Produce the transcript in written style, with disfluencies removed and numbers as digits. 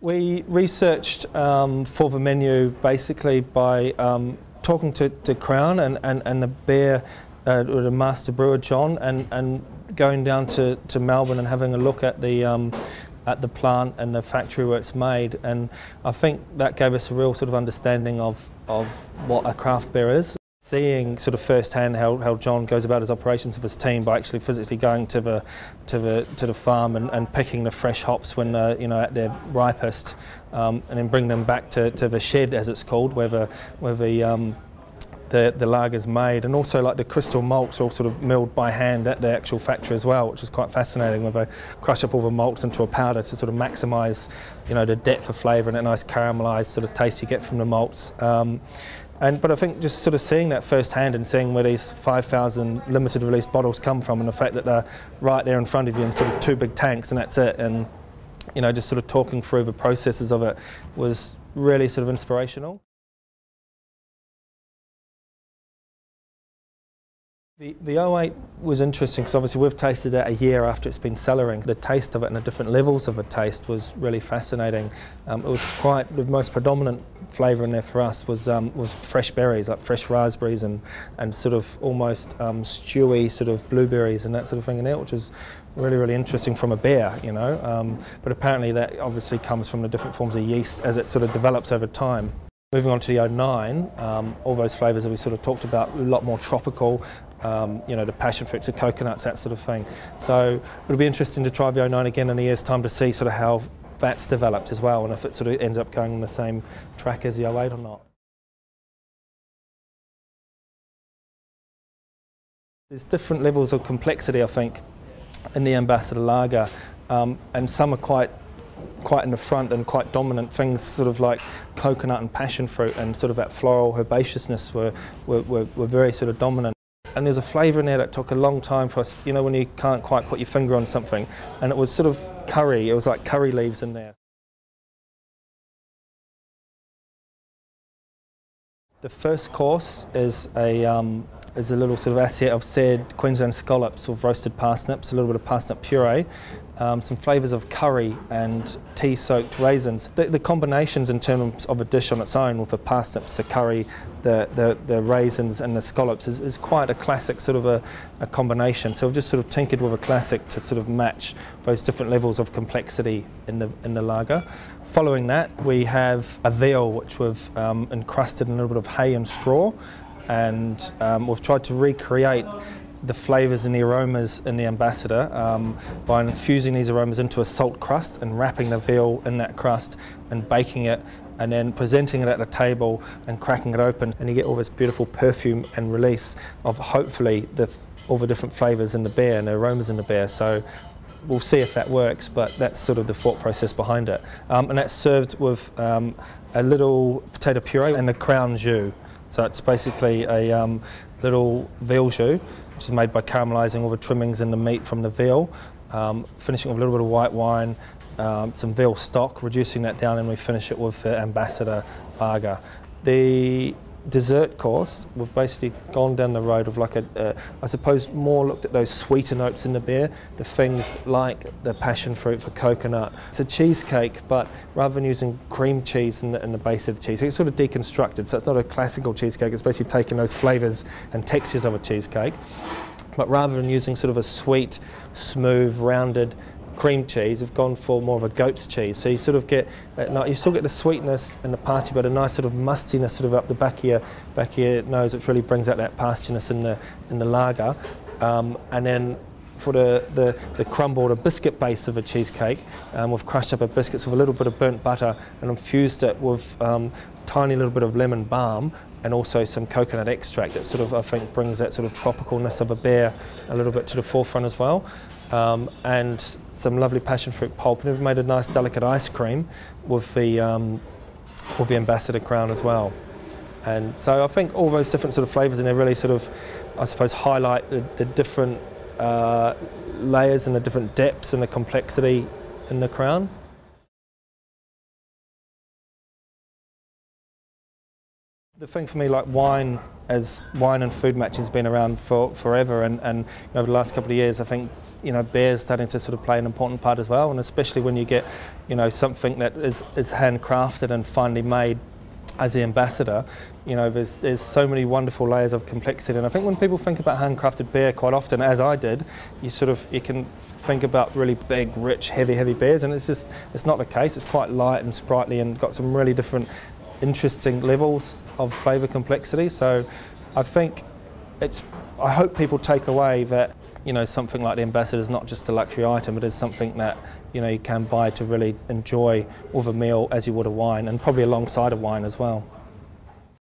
We researched for the menu basically by talking to Crown and the beer, the master brewer John, and going down to Melbourne and having a look at the plant and the factory where it's made. And I think that gave us a real sort of understanding of what a craft beer is. Seeing sort of firsthand how John goes about his operations of his team by actually physically going to the farm and picking the fresh hops when at their ripest, and then bring them back to the shed, as it's called, where the lager's made, and also like the crystal malts are all sort of milled by hand at the actual factory as well, which is quite fascinating, where they crush up all the malts into a powder to sort of maximise the depth of flavour and that nice caramelised sort of taste you get from the malts. But I think just sort of seeing that firsthand and seeing where these 5,000 limited release bottles come from, and the fact that they're right there in front of you in sort of 2 big tanks and that's it, and just sort of talking through the processes of it was really sort of inspirational. The 08 was interesting because obviously we've tasted it a year after it's been cellaring. The taste of it and the different levels of the taste was really fascinating. It was quite, the most predominant flavour in there for us was fresh berries, like fresh raspberries and sort of almost stewy sort of blueberries and that sort of thing in there, which is really interesting from a beer, but apparently that obviously comes from the different forms of yeast as it sort of develops over time. Moving on to the 09, all those flavours that we sort of talked about, a lot more tropical, the passion fruits, the coconuts, that sort of thing. So it'll be interesting to try the 09 again in a year's time to see sort of how that's developed as well, and if it sort of ends up going on the same track as the 08 or not. There's different levels of complexity, I think, in the Ambassador Lager, and some are quite in the front and quite dominant. Things sort of like coconut and passion fruit and sort of that floral herbaceousness were very sort of dominant. And there's a flavour in there that took a long time for us, when you can't quite put your finger on something, and it was sort of curry, it was like curry leaves in there. The first course is a little sort of assiette of said Queensland scallops with roasted parsnips, a little bit of parsnip puree, some flavours of curry and tea-soaked raisins. The combinations in terms of a dish on its own with the parsnips, the curry, the raisins and the scallops is quite a classic sort of a combination. So we've just sort of tinkered with a classic to sort of match those different levels of complexity in the lager. Following that, we have a veal which we've encrusted in a little bit of hay and straw, and we've tried to recreate the flavours and the aromas in the Ambassador by infusing these aromas into a salt crust and wrapping the veal in that crust and baking it, and then presenting it at the table and cracking it open, and you get all this beautiful perfume and release of hopefully all the different flavours in the beer and the aromas in the beer. So we'll see if that works, but that's sort of the thought process behind it. And that's served with a little potato puree and the Crown jus. So it's basically a little veal jus, which is made by caramelising all the trimmings and the meat from the veal, finishing with a little bit of white wine, some veal stock, reducing that down, and we finish it with the Ambassador Lager. The dessert course, we've basically gone down the road of like I suppose more looked at those sweeter notes in the beer, the things like the passion fruit, the coconut. It's a cheesecake, but rather than using cream cheese in the base of the cheesecake, it's sort of deconstructed, so it's not a classical cheesecake, it's basically taking those flavours and textures of a cheesecake, but rather than using sort of a sweet, smooth, rounded cream cheese, we've gone for more of a goat's cheese. So you sort of get, you still get the sweetness and the pasty, but a nice sort of mustiness sort of up the back of your nose, which really brings out that pastiness in the lager. And then for the crumble, the biscuit base of a cheesecake, we've crushed up our biscuits with a little bit of burnt butter and infused it with tiny little bit of lemon balm and also some coconut extract that sort of, I think, brings that sort of tropicalness of a beer a little bit to the forefront as well. And some lovely passion fruit pulp, and we've made a nice delicate ice cream with the Ambassador Crown as well. And so I think all those different sort of flavours in there really sort of, I suppose, highlight the different layers and the different depths and the complexity in the Crown. The thing for me, like wine and food matching has been around for forever, and over the last couple of years, I think you know, beer's starting to sort of play an important part as well, and especially when you get, you know, something that is handcrafted and finely made as the ambassador. You know, there's so many wonderful layers of complexity, and I think when people think about handcrafted beer, quite often, as I did, you can think about really big, rich, heavy beers, and it's not the case. It's quite light and sprightly and got some really different interesting levels of flavour complexity. So I think I hope people take away that, you know, something like the Ambassador is not just a luxury item, it is something that, you know, you can buy to really enjoy with a meal as you would a wine, and probably alongside a wine as well.